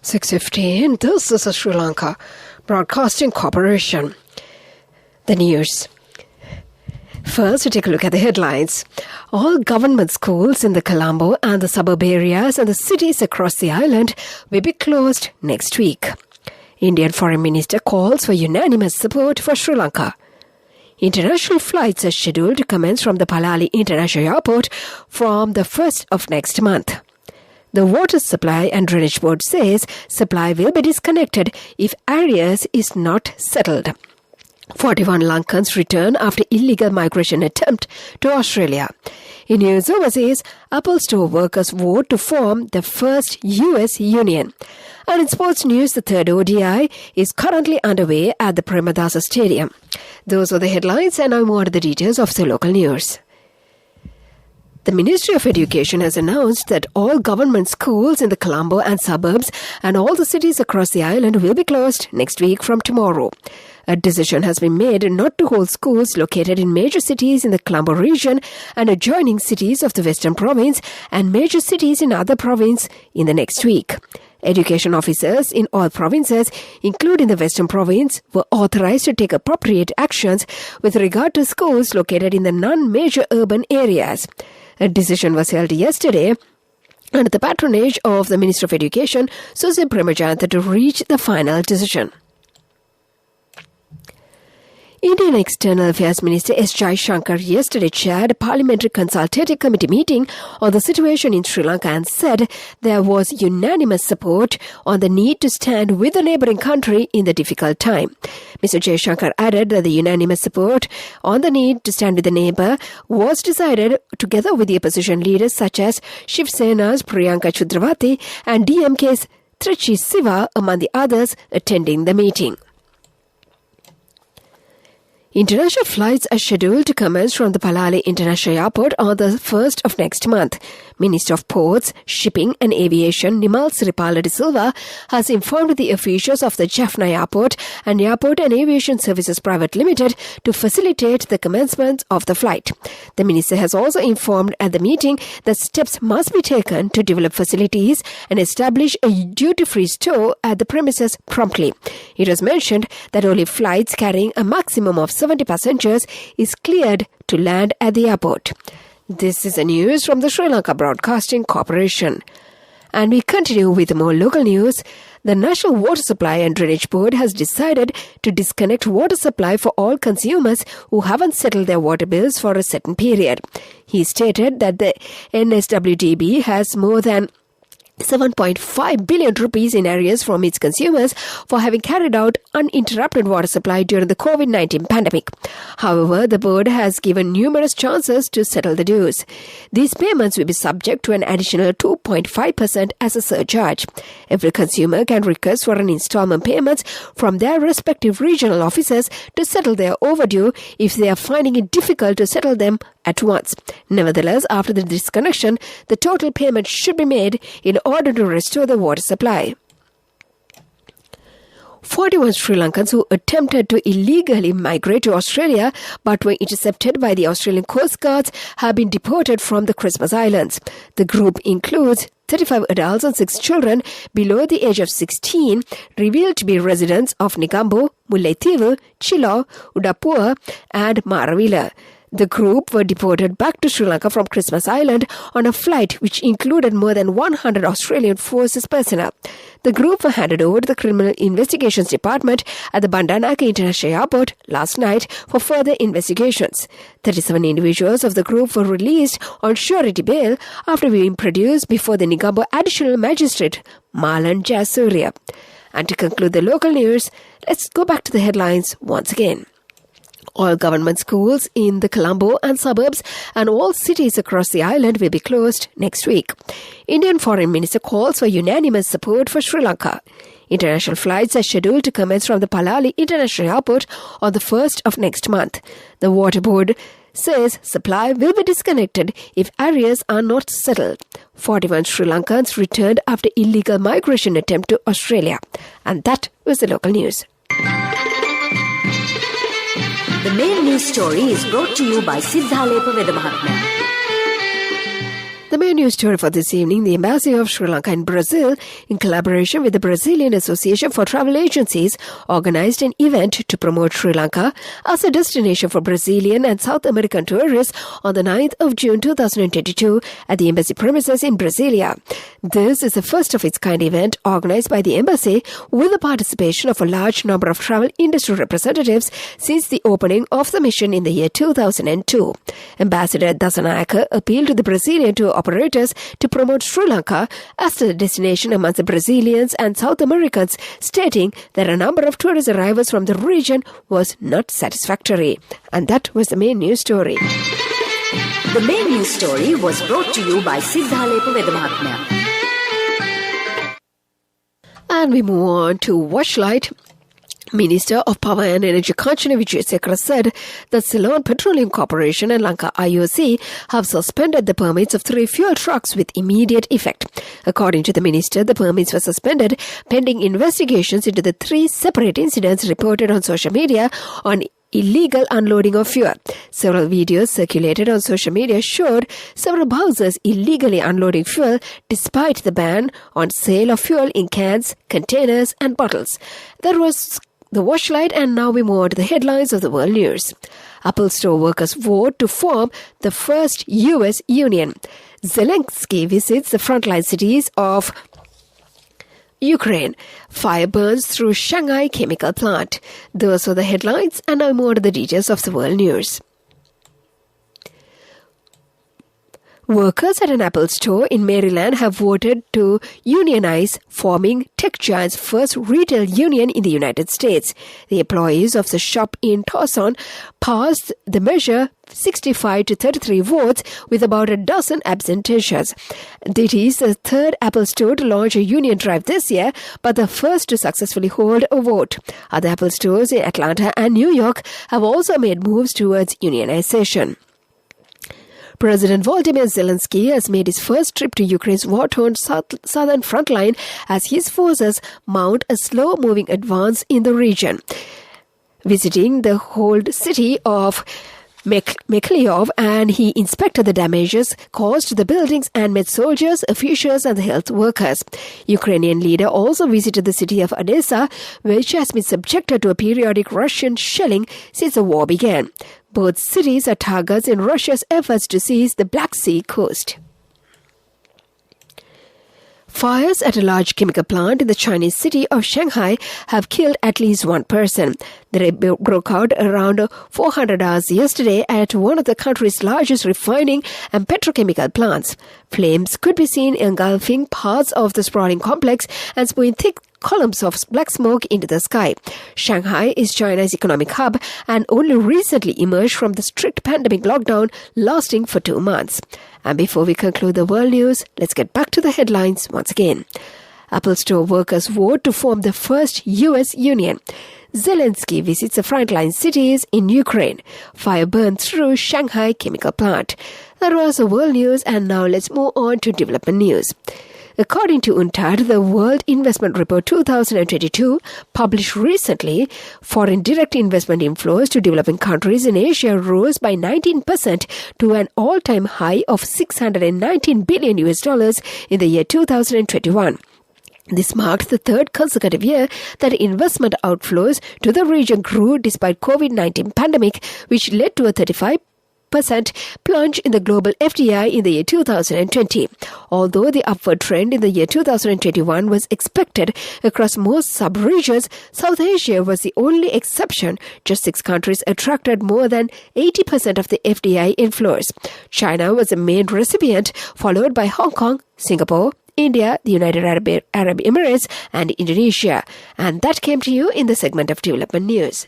6:15. This is a Sri Lanka Broadcasting Corporation. The news. First, we take a look at the headlines. All government schools in the Colombo and the suburb areas and the cities across the island will be closed next week. Indian Foreign Minister calls for unanimous support for Sri Lanka. International flights are scheduled to commence from the Palali International Airport from the 1st of next month. The Water Supply and Drainage Board says supply will be disconnected if Arias is not settled. 41 Lankans return after illegal migration attempt to Australia. In news overseas, Apple Store workers vote to form the first US union. And in sports news, the third ODI is currently underway at the Premadasa Stadium. Those are the headlines, and now more to the details of the local news. The Ministry of Education has announced that all government schools in the Colombo and suburbs and all the cities across the island will be closed next week from tomorrow. A decision has been made not to hold schools located in major cities in the Colombo region and adjoining cities of the Western Province and major cities in other provinces in the next week. Education officers in all provinces, including the Western Province, were authorized to take appropriate actions with regard to schools located in the non-major urban areas. A decision was held yesterday under the patronage of the Minister of Education, Susi Premajantha, to reach the final decision. Indian External Affairs Minister S. Jaishankar yesterday chaired a Parliamentary Consultative Committee meeting on the situation in Sri Lanka and said there was unanimous support on the need to stand with the neighbouring country in the difficult time. Mr. Jaishankar added that the unanimous support on the need to stand with the neighbour was decided together with the opposition leaders such as Shiv Sena's Priyanka Chudrawati and DMK's Trichy Siva among the others attending the meeting. International flights are scheduled to commence from the Palali International Airport on the 1st of next month. Minister of Ports, Shipping and Aviation Nimal Siripala de Silva has informed the officials of the Jaffna Airport and Airport and Aviation Services Private Limited to facilitate the commencement of the flight. The minister has also informed at the meeting that steps must be taken to develop facilities and establish a duty-free store at the premises promptly. It was mentioned that only flights carrying a maximum of 70 passengers is cleared to land at the airport. This is the news from the Sri Lanka Broadcasting Corporation. And we continue with more local news. The National Water Supply and Drainage Board has decided to disconnect water supply for all consumers who haven't settled their water bills for a certain period. He stated that the NSWDB has more than 7.5 billion rupees in arrears from its consumers for having carried out uninterrupted water supply during the COVID-19 pandemic. However, the board has given numerous chances to settle the dues. These payments will be subject to an additional 2.5% as a surcharge. Every consumer can request for an installment payments from their respective regional offices to settle their overdue if they are finding it difficult to settle them at once. Nevertheless, after the disconnection, the total payment should be made in order to restore the water supply. 41 Sri Lankans who attempted to illegally migrate to Australia but were intercepted by the Australian Coast Guards have been deported from the Christmas Islands. The group includes 35 adults and 6 children below the age of 16, revealed to be residents of Negombo, Mullaitivu, Chilaw, Udapua and Maravilla. The group were deported back to Sri Lanka from Christmas Island on a flight which included more than 100 Australian Forces personnel. The group were handed over to the Criminal Investigations Department at the Bandanaka International Airport last night for further investigations. 37 individuals of the group were released on surety bail after being produced before the Negombo Additional Magistrate, Marlon Jasuria. And to conclude the local news, let's go back to the headlines once again. All government schools in the Colombo and suburbs and all cities across the island will be closed next week. Indian Foreign Minister calls for unanimous support for Sri Lanka. International flights are scheduled to commence from the Palali International Airport on the 1st of next month. The Water Board says supply will be disconnected if arrears are not settled. 41 Sri Lankans returned after illegal migration attempt to Australia. And that was the local news. The main news story is brought to you by Siddhalepa Veda Mahatmya. The main news story for this evening, the Embassy of Sri Lanka in Brazil, in collaboration with the Brazilian Association for Travel Agencies, organized an event to promote Sri Lanka as a destination for Brazilian and South American tourists on the 9th of June 2022 at the embassy premises in Brasilia. This is the first of its kind event organized by the embassy with the participation of a large number of travel industry representatives since the opening of the mission in the year 2002. Ambassador Dasanayake appealed to the Brazilian tour operators to promote Sri Lanka as a destination amongst the Brazilians and South Americans, stating that a number of tourist arrivals from the region was not satisfactory. And that was the main news story. The main news story was brought to you by Siddhalepa Vedamahatmya. And we move on to Watchlight. Minister of Power and Energy Kanchana Wijesekara said that Ceylon Petroleum Corporation and Lanka IOC have suspended the permits of 3 fuel trucks with immediate effect. According to the minister, the permits were suspended pending investigations into the 3 separate incidents reported on social media on illegal unloading of fuel. Several videos circulated on social media showed several bowsers illegally unloading fuel despite the ban on sale of fuel in cans, containers and bottles. That was the Watchlight, and now we move on to the headlines of the world news. Apple Store workers vote to form the first U.S. union. Zelensky visits the frontline cities of Ukraine. Fire burns through Shanghai chemical plant. Those were the headlines, and now more to the details of the world news. Workers at an Apple store in Maryland have voted to unionize, forming tech giant's first retail union in the United States. The employees of the shop in Tucson passed the measure 65 to 33 votes with about a dozen absentees. It is the third Apple store to launch a union drive this year, but the first to successfully hold a vote. Other Apple stores in Atlanta and New York have also made moves towards unionization. President Volodymyr Zelensky has made his first trip to Ukraine's war-torn southern front line as his forces mount a slow-moving advance in the region. Visiting the whole city of Mykolaiv, and he inspected the damages caused to the buildings and met soldiers, officials and the health workers. Ukrainian leader also visited the city of Odessa, which has been subjected to a periodic Russian shelling since the war began. Both cities are targets in Russia's efforts to seize the Black Sea coast. Fires at a large chemical plant in the Chinese city of Shanghai have killed at least 1 person. They broke out around 400 hours yesterday at one of the country's largest refining and petrochemical plants. Flames could be seen engulfing parts of the sprawling complex and spewing thick columns of black smoke into the sky. Shanghai is China's economic hub and only recently emerged from the strict pandemic lockdown lasting for 2 months. And before we conclude the world news, let's get back to the headlines once again. Apple Store workers vote to form the first U.S. union. Zelensky visits the frontline cities in Ukraine. Fire burned through Shanghai chemical plant. That was the world news, and now let's move on to development news. According to UNCTAD, the World Investment Report 2022, published recently, foreign direct investment inflows to developing countries in Asia rose by 19% to an all-time high of $619 billion in the year 2021. This marked the third consecutive year that investment outflows to the region grew despite COVID-19 pandemic, which led to a 35% plunge in the global FDI in the year 2020. Although the upward trend in the year 2021 was expected across most sub-regions, South Asia was the only exception. Just 6 countries attracted more than 80% of the FDI inflows. China was the main recipient, followed by Hong Kong, Singapore, India, the United Arab Emirates, and Indonesia. And that came to you in the segment of development news.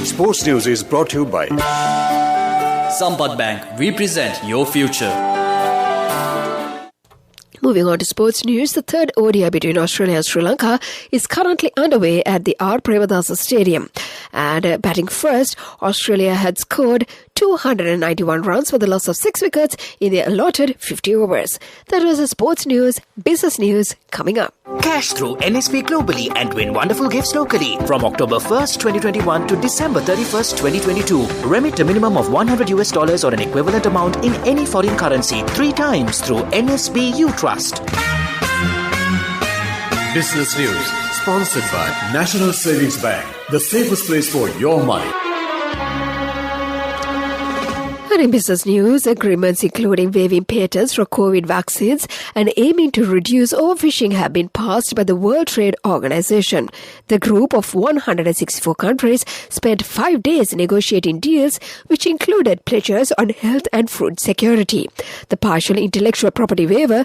Sports News is brought to you by Sampath Bank. We present your future. Moving on to sports news, the third ODI between Australia and Sri Lanka is currently underway at the R. Premadasa Stadium. And batting first, Australia had scored 291 runs for the loss of 6 wickets in the allotted 50 overs. That was the sports news, business news coming up. Cash through NSP globally and win wonderful gifts locally. From October 1st, 2021 to December 31st, 2022. Remit a minimum of $100 or an equivalent amount in any foreign currency 3 times through NSB U Trust. Business News, sponsored by National Savings Bank, the safest place for your money. And in business news, agreements including waiving patents for COVID vaccines and aiming to reduce overfishing have been passed by the World Trade Organization. The group of 164 countries spent 5 days negotiating deals which included pledges on health and food security. The partial intellectual property waiver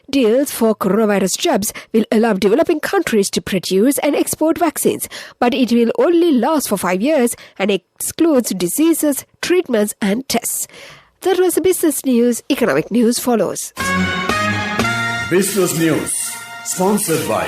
deals for coronavirus jabs will allow developing countries to produce and export vaccines, but it will only last for 5 years and excludes diseases, treatments and tests. That was the business news. Economic news follows. Business News, sponsored by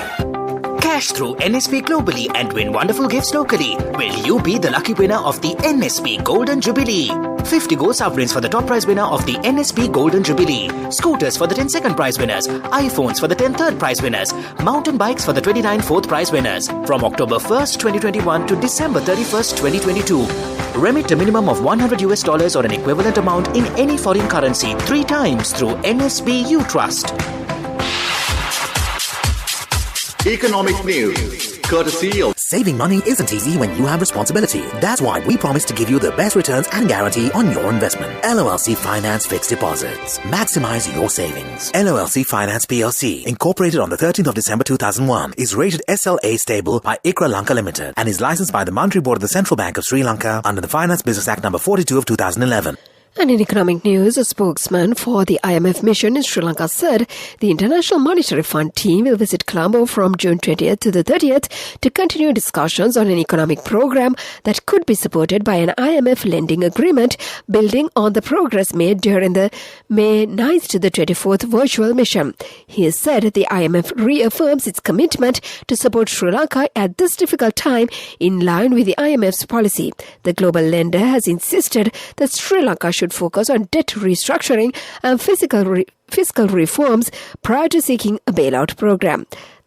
Cash through NSP globally and win wonderful gifts locally. Will you be the lucky winner of the NSP Golden Jubilee? 50 gold sovereigns for the top prize winner of the NSP Golden Jubilee. Scooters for the 10 second prize winners. iPhones for the 10 third prize winners. Mountain bikes for the 29 fourth prize winners. From October 1st, 2021 to December 31st, 2022. Remit a minimum of $100 or an equivalent amount in any foreign currency 3 times through NSB U Trust. Economic news, courtesy of... Saving money isn't easy when you have responsibility. That's why we promise to give you the best returns and guarantee on your investment. LOLC Finance Fixed Deposits. Maximize your savings. LOLC Finance PLC, incorporated on the 13th of December 2001, is rated SLA stable by ICRA Lanka Limited and is licensed by the Monetary Board of the Central Bank of Sri Lanka under the Finance Business Act number 42 of 2011. And in economic news, a spokesman for the IMF mission in Sri Lanka said the International Monetary Fund team will visit Colombo from June 20th to the 30th to continue discussions on an economic program that could be supported by an IMF lending agreement building on the progress made during the May 9th to the 24th virtual mission. He said the IMF reaffirms its commitment to support Sri Lanka at this difficult time in line with the IMF's policy. The global lender has insisted that Sri Lanka should focus on debt restructuring and fiscal reforms prior to seeking a bailout program.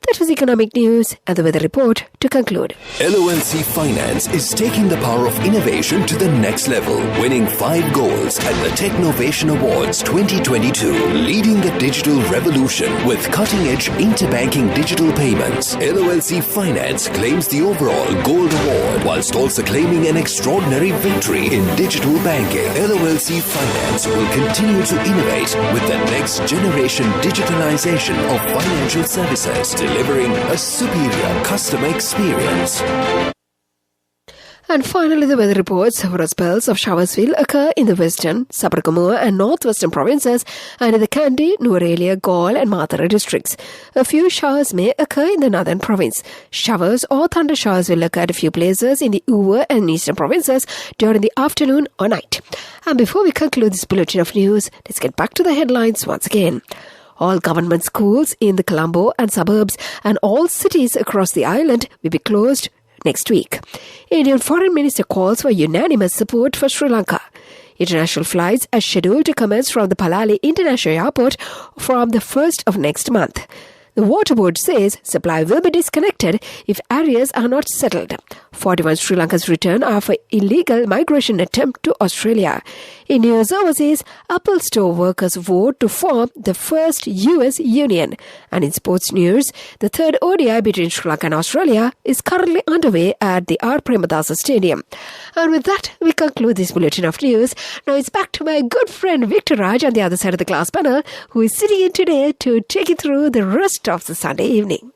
That was economic news and the weather report to conclude. LOLC Finance is taking the power of innovation to the next level, winning 5 golds at the Technovation Awards 2022, leading the digital revolution with cutting-edge interbanking digital payments. LOLC Finance claims the overall gold award whilst also claiming an extraordinary victory in digital banking. LOLC Finance will continue to innovate with the next generation digitalization of financial services, delivering a superior customer experience. And finally, the weather reports. Several spells of showers will occur in the western, Sabaragamuwa and northwestern provinces and in the Kandy, Nuwara, Galle and Matara districts. A few showers may occur in the northern province. Showers or thunder showers will occur at a few places in the Uva and eastern provinces during the afternoon or night. And before we conclude this bulletin of news, let's get back to the headlines once again. All government schools in the Colombo and suburbs and all cities across the island will be closed next week. Indian Foreign Minister calls for unanimous support for Sri Lanka. International flights are scheduled to commence from the Palali International Airport from the 1st of next month. The Water Board says supply will be disconnected if areas are not settled. 41 Sri Lankans return after illegal migration attempt to Australia. In news overseas, Apple Store workers vote to form the first US union. And in sports news, the third ODI between Sri Lanka and Australia is currently underway at the R. Premadasa Stadium. And with that, we conclude this bulletin of news. Now it's back to my good friend Victor Raj on the other side of the glass panel, who is sitting in today to take you through the rest of the Sunday evening.